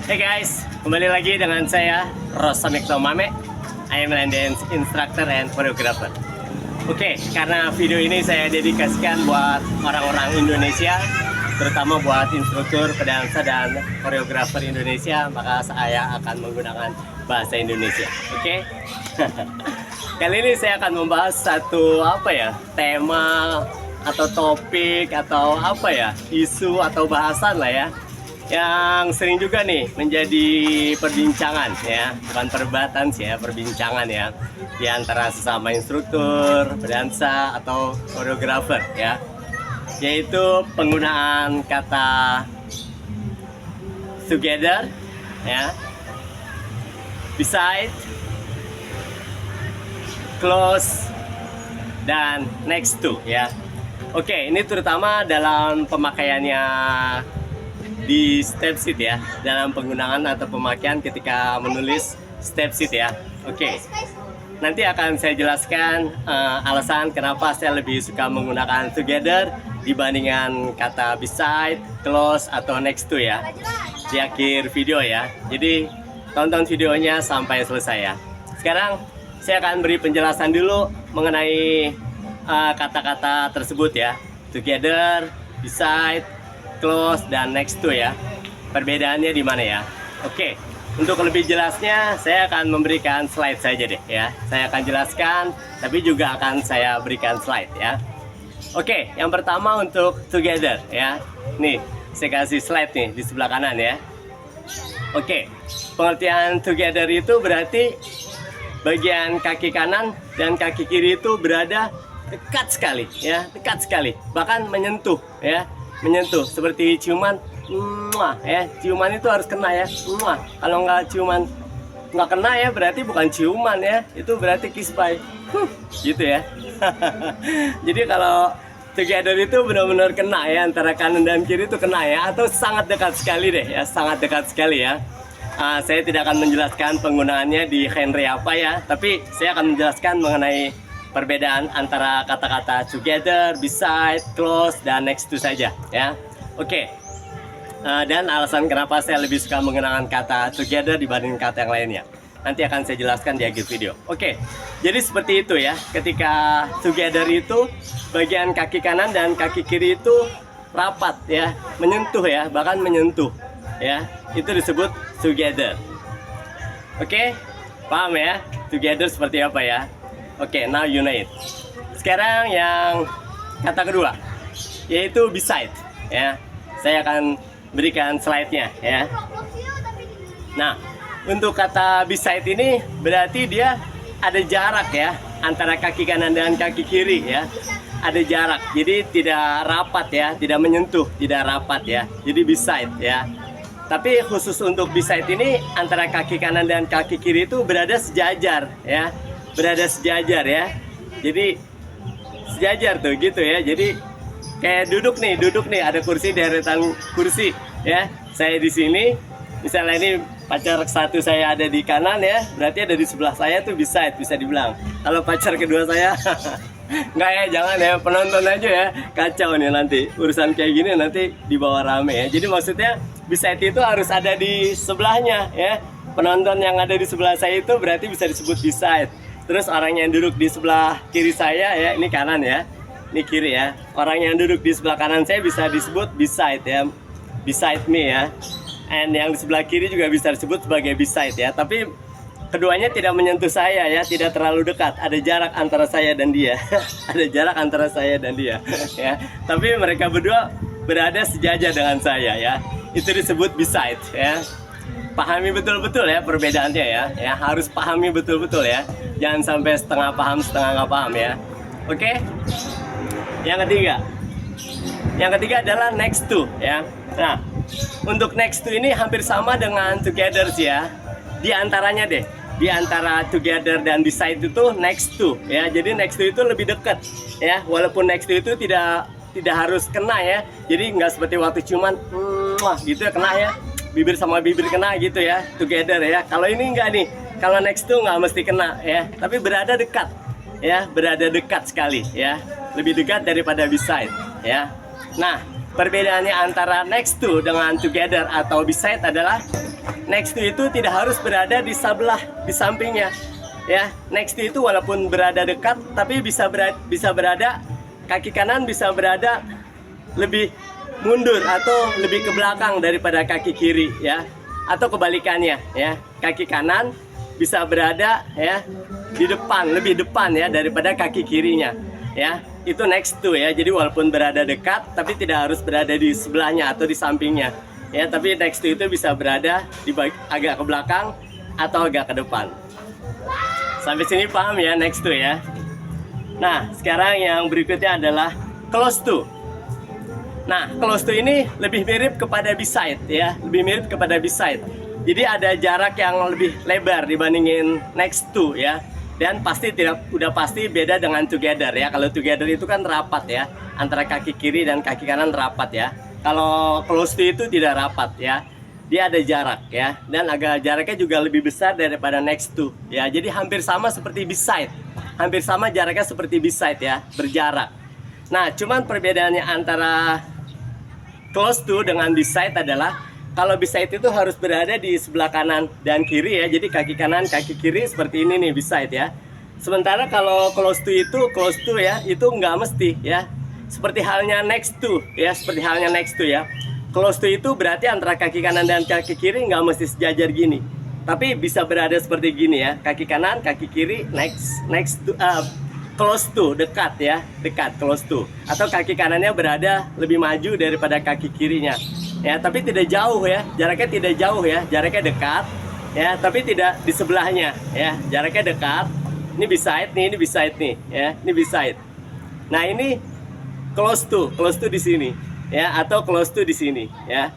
Hey guys, kembali lagi dengan saya Rosamikto Mame. I am an dance instructor and choreographer. Oke, karena video ini saya dedikasikan buat orang-orang Indonesia, terutama buat instruktur pedansa dan koreografer Indonesia, maka saya akan menggunakan bahasa Indonesia. Oke. Kali ini saya akan membahas satu tema atau topik atau isu atau bahasan lah ya, yang sering juga nih menjadi perbincangan ya, bukan perdebatan sih ya, perbincangan ya, di antara sesama instruktur, pedansa atau koreografer ya, yaitu penggunaan kata together ya, beside, close, dan next to ya. Oke, ini terutama dalam pemakaiannya di step sheet ya, dalam penggunaan atau pemakaian ketika menulis step sheet ya. Oke, nanti akan saya jelaskan alasan kenapa saya lebih suka menggunakan together dibandingkan kata beside, close, atau next to ya, di akhir video ya. Jadi tonton videonya sampai selesai ya. Sekarang saya akan beri penjelasan dulu mengenai kata-kata tersebut ya, together, beside, close, dan next to ya. Perbedaannya di mana ya? Oke, untuk lebih jelasnya saya akan memberikan slide saja deh ya. Saya akan jelaskan, tapi juga akan saya berikan slide ya. Oke, yang pertama untuk together ya. Nih, saya kasih slide nih di sebelah kanan ya. Oke, pengertian together itu berarti bagian kaki kanan dan kaki kiri itu berada dekat sekali ya, dekat sekali, bahkan menyentuh ya, menyentuh seperti ciuman, muah, ya, ciuman itu harus kena ya, muah. Kalau nggak ciuman, nggak kena ya, berarti bukan ciuman ya, itu berarti kiss bye, gitu ya. Jadi kalau together itu benar-benar kena ya, antara kanan dan kiri itu kena ya, atau sangat dekat sekali deh ya, sangat dekat sekali ya. Saya tidak akan menjelaskan penggunaannya di genre apa ya, tapi saya akan menjelaskan mengenai perbedaan antara kata-kata together, beside, close, dan next to saja ya. Oke. Dan alasan kenapa saya lebih suka menggunakan kata together dibanding kata yang lainnya, nanti akan saya jelaskan di akhir video. Oke. Jadi seperti itu ya. Ketika together itu bagian kaki kanan dan kaki kiri itu rapat ya, menyentuh ya, bahkan menyentuh ya. Itu disebut together. Oke? Paham ya? Together seperti apa ya? Oke, now you know it. Sekarang yang kata kedua, yaitu beside ya. Saya akan berikan slide-nya ya. Nah, untuk kata beside ini berarti dia ada jarak ya, antara kaki kanan dan kaki kiri ya. Ada jarak, jadi tidak rapat ya, tidak menyentuh, tidak rapat ya. Jadi beside ya. Tapi khusus untuk beside ini, antara kaki kanan dan kaki kiri itu berada sejajar ya. Berada sejajar ya. Jadi sejajar tuh gitu ya. Jadi kayak duduk nih, ada kursi, deretan kursi ya. Saya di sini, misalnya ini pacar satu saya ada di kanan ya, berarti ada di sebelah saya tuh beside, bisa dibilang. Kalau pacar kedua saya enggak ya, jangan ya, penonton aja ya. Kacau nih nanti urusan kayak gini, nanti dibawa rame ya. Jadi maksudnya beside itu harus ada di sebelahnya ya. Penonton yang ada di sebelah saya itu berarti bisa disebut beside. Terus orang yang duduk di sebelah kiri saya ya, ini kanan ya, ini kiri ya. Orang yang duduk di sebelah kanan saya bisa disebut beside ya, beside me ya. And yang di sebelah kiri juga bisa disebut sebagai beside ya. Tapi keduanya tidak menyentuh saya ya, tidak terlalu dekat. Ada jarak antara saya dan dia. Ada jarak antara saya dan dia ya. Tapi mereka berdua berada sejajar dengan saya ya. Itu disebut beside ya. Pahami betul-betul ya perbedaannya ya, harus pahami betul-betul ya, jangan sampai setengah paham setengah nggak paham ya. Oke. Yang ketiga adalah next to ya. Nah, untuk next to ini hampir sama dengan together sih ya. Di antaranya deh, di antara together dan beside itu next to ya. Jadi next to itu lebih dekat ya, walaupun next to itu tidak harus kena ya. Jadi nggak seperti waktu ciuman gitu ya, kena ya, bibir sama bibir kena gitu ya, together ya. Kalau ini enggak nih, kalau next to nggak mesti kena ya, tapi berada dekat ya, berada dekat sekali ya, lebih dekat daripada beside ya. Nah, Perbedaannya antara next to dengan together atau beside adalah next to itu tidak harus berada di sebelah, di sampingnya. Ya, next to itu walaupun berada dekat, tapi bisa berada kaki kanan bisa berada lebih mundur atau lebih ke belakang daripada kaki kiri, ya. Atau kebalikannya, ya. Kaki kanan bisa berada ya di depan, lebih depan ya daripada kaki kirinya. Ya, itu next to ya. Jadi walaupun berada dekat, tapi tidak harus berada di sebelahnya atau di sampingnya. Ya, tapi next to itu bisa berada di agak ke belakang atau agak ke depan. Sampai sini paham ya next to ya. Nah, sekarang yang berikutnya adalah close to. Nah, close to ini lebih mirip kepada beside ya, lebih mirip kepada beside. Jadi ada jarak yang lebih lebar dibandingin next to ya. Dan udah pasti beda dengan together ya. Kalau together itu kan rapat ya, antara kaki kiri dan kaki kanan rapat ya. Kalau close to itu tidak rapat ya. Dia ada jarak ya, dan jaraknya juga lebih besar daripada next to ya. Jadi hampir sama seperti beside. Hampir sama jaraknya seperti beside ya, berjarak. Nah, cuman perbedaannya antara close to dengan beside adalah kalau beside itu harus berada di sebelah kanan dan kiri ya. Jadi kaki kanan, kaki kiri seperti ini nih beside ya. Sementara kalau close to ya, itu nggak mesti ya. Seperti halnya next to ya, seperti halnya next to ya. Close to itu berarti antara kaki kanan dan kaki kiri nggak mesti sejajar gini. Tapi bisa berada seperti gini ya. Kaki kanan, kaki kiri, next to, close to, dekat ya, dekat, close to. Atau kaki kanannya berada lebih maju daripada kaki kirinya. Ya, tapi tidak jauh ya, jaraknya tidak jauh ya, jaraknya dekat ya, tapi tidak di sebelahnya ya, jaraknya dekat. Ini beside nih, ini beside nih ya, ini beside. Nah, ini close to di sini ya, atau close to di sini ya.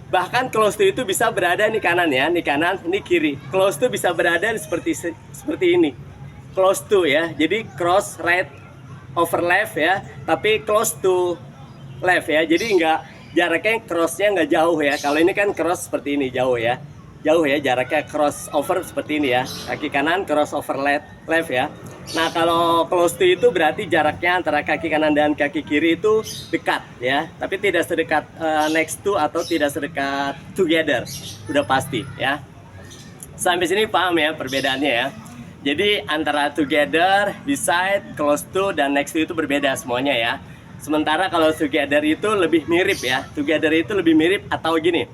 Bahkan close to itu bisa berada di kanan ya, ini kanan, ini kiri. Close to bisa berada seperti ini. Close to ya, jadi cross right over left ya, tapi close to left ya, jadi jaraknya crossnya nggak jauh ya. Kalau ini kan cross seperti ini, jauh ya, jaraknya cross over seperti ini ya, kaki kanan cross over left ya. Nah, kalau close to itu berarti jaraknya antara kaki kanan dan kaki kiri itu dekat ya, tapi tidak sedekat next to atau tidak sedekat together, udah pasti ya. Sampai sini paham ya perbedaannya ya. Jadi antara together, beside, close to, dan next to itu berbeda semuanya ya. Sementara kalau together itu lebih mirip ya. Together itu lebih mirip atau gini.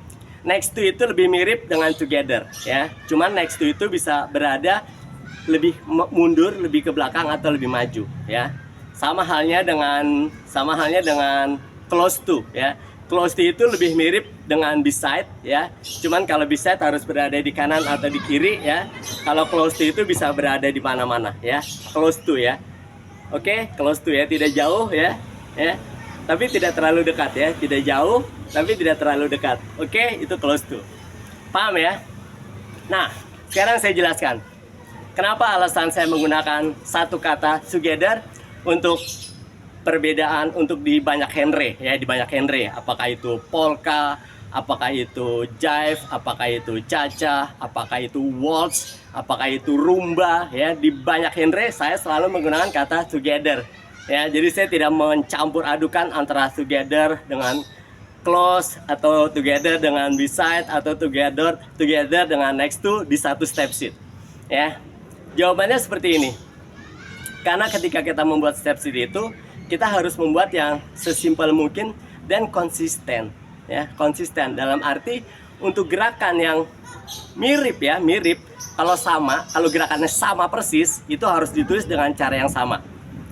Next to itu lebih mirip dengan together ya. Cuman next to itu bisa berada lebih mundur, lebih ke belakang atau lebih maju ya. Sama halnya dengan close to ya. Close to itu lebih mirip dengan beside ya. Cuman kalau beside harus berada di kanan atau di kiri ya. Kalau close to itu bisa berada di mana-mana ya. Close to ya. Oke, close to ya, tidak jauh ya. Ya. Tapi tidak terlalu dekat ya. Tidak jauh tapi tidak terlalu dekat. Oke, itu close to. Paham ya? Nah, sekarang saya jelaskan kenapa alasan saya menggunakan satu kata together untuk perbedaan untuk di banyak genre ya, di banyak genre. Apakah itu polka, apakah itu jive, apakah itu cha-cha, apakah itu waltz, apakah itu rumba ya. Di banyak genre saya selalu menggunakan kata together ya. Jadi saya tidak mencampur adukan antara together dengan close atau together dengan beside atau together dengan next to di satu step sheet ya. Jawabannya seperti ini. Karena ketika kita membuat step sheet itu, kita harus membuat yang sesimpel mungkin dan konsisten ya, konsisten dalam arti untuk gerakan yang mirip ya, mirip. Kalau gerakannya sama persis, itu harus ditulis dengan cara yang sama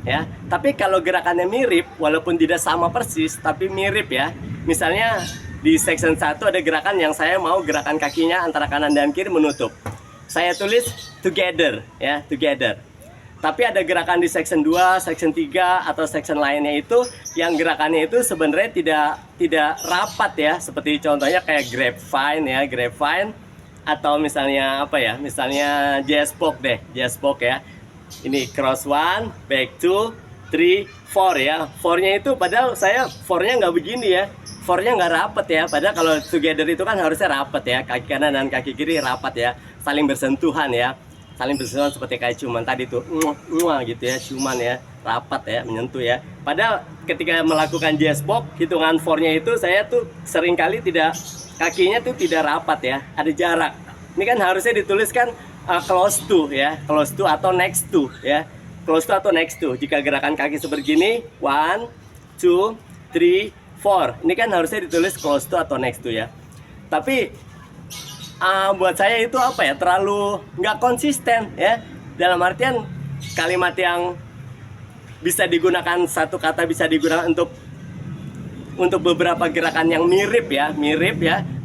ya. Tapi kalau gerakannya mirip walaupun tidak sama persis tapi mirip ya. Misalnya di section 1 ada gerakan yang saya mau gerakan kakinya antara kanan dan kiri menutup. Saya tulis together ya, together. Tapi ada gerakan di section 2, section 3 atau section lainnya itu yang gerakannya itu sebenarnya tidak rapat ya, seperti contohnya kayak grapevine ya, grapevine atau misalnya apa ya? Misalnya jazz pop deh, jazz pop ya. Ini cross 1, back 2, 3, 4 ya. 4-nya itu padahal saya 4-nya nggak begini ya. 4-nya nggak rapat ya. Padahal kalau together itu kan harusnya rapat ya, kaki kanan dan kaki kiri rapat ya, saling bersentuhan ya. saling bersentuhan seperti kayak ciuman tadi tuh, gitu ya, ciuman ya, rapat ya, menyentuh ya. Padahal ketika melakukan J-Box, hitungan 4-nya itu saya tuh seringkali tidak, kakinya tuh tidak rapat ya, ada jarak. Ini kan harusnya dituliskan close to ya, close to atau next to ya, close to atau next to. Jika gerakan kaki seperti ini, 1, 2, 3, 4. Ini kan harusnya ditulis close to atau next to ya. Tapi buat saya itu apa ya, terlalu nggak konsisten ya. Dalam artian kalimat yang bisa digunakan, satu kata bisa digunakan untuk beberapa gerakan yang mirip ya.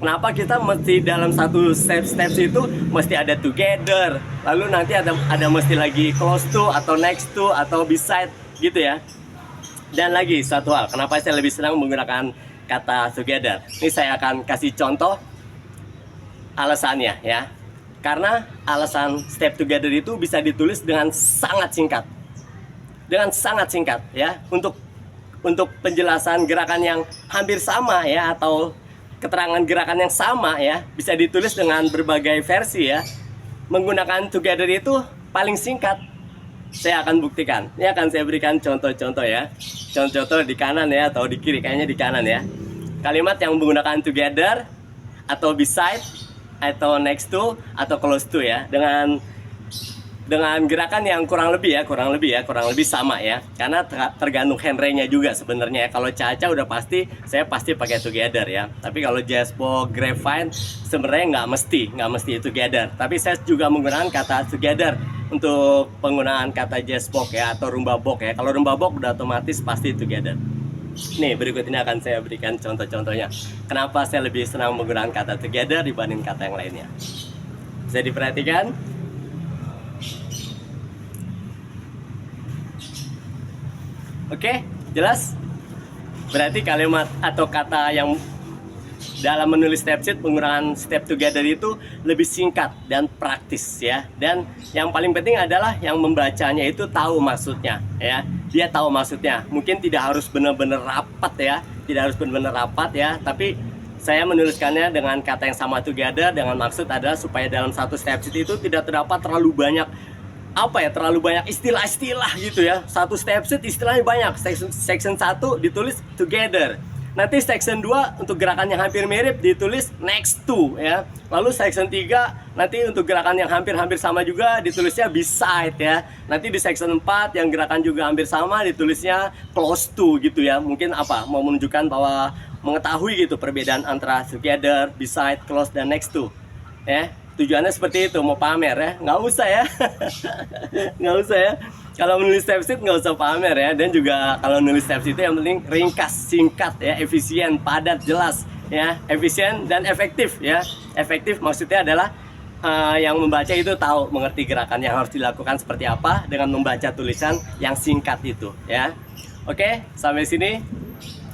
Kenapa kita mesti dalam satu steps itu mesti ada together, lalu nanti ada mesti lagi close to atau next to atau beside gitu ya. Dan lagi satu hal, kenapa saya lebih senang menggunakan kata together. Ini saya akan kasih contoh alasannya ya. Karena alasan step together itu bisa ditulis dengan sangat singkat. Dengan sangat singkat ya. Untuk penjelasan gerakan yang hampir sama ya, atau keterangan gerakan yang sama ya, bisa ditulis dengan berbagai versi ya. Menggunakan together itu paling singkat. Saya akan buktikan. Ini akan saya berikan contoh-contoh ya. Contoh-contoh di kanan ya, atau di kiri, kayaknya di kanan ya. Kalimat yang menggunakan together atau beside atau next to atau close to ya, dengan gerakan yang kurang lebih sama ya. Karena tergantung genre-nya juga sebenarnya ya. Kalau Cha-Cha udah pasti saya pasti pakai together ya. Tapi kalau J-Box, Grapevine sebenarnya nggak mesti together. Tapi saya juga menggunakan kata together untuk penggunaan kata J-Box ya, atau rumba box ya. Kalau rumba box udah otomatis pasti together. Nih, berikut ini akan saya berikan contoh-contohnya. Kenapa saya lebih senang menggunakan kata together dibanding kata yang lainnya. Bisa diperhatikan. Oke, jelas? Berarti kalimat atau kata yang dalam menulis step sheet menggunakan step together itu lebih singkat dan praktis ya. Dan yang paling penting adalah yang membacanya itu tahu maksudnya ya. Dia tahu maksudnya. Mungkin tidak harus benar-benar rapat ya, tapi saya menuliskannya dengan kata yang sama together, dengan maksud adalah supaya dalam satu step sheet itu tidak terdapat terlalu banyak istilah-istilah gitu ya. Satu step sheet istilahnya banyak. Section 1 ditulis together. Nanti section 2 untuk gerakan yang hampir mirip ditulis next to ya. Lalu section 3 nanti untuk gerakan yang hampir-hampir sama juga ditulisnya beside ya. Nanti di section 4 yang gerakan juga hampir sama ditulisnya close to gitu ya. Mungkin mau menunjukkan bahwa mengetahui gitu perbedaan antara together, beside, close, dan next to ya. Tujuannya seperti itu, mau pamer ya? Nggak usah ya. Nggak usah ya. Kalau menulis step sheet nggak usah pamer ya. Dan juga kalau nulis step sheet itu yang penting ringkas, singkat ya, efisien, padat, jelas ya, efisien dan efektif ya. Efektif maksudnya adalah yang membaca itu tahu, mengerti gerakan yang harus dilakukan seperti apa dengan membaca tulisan yang singkat itu ya. Oke, sampai sini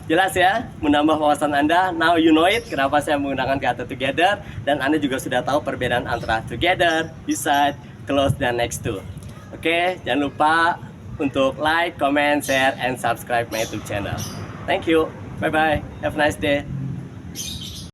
jelas ya, menambah wawasan Anda. Now you know it, kenapa saya menggunakan kata together. Dan Anda juga sudah tahu perbedaan antara together, beside, close, dan next to. Oke, jangan lupa untuk like, comment, share, and subscribe my YouTube channel. Thank you, bye-bye, have a nice day.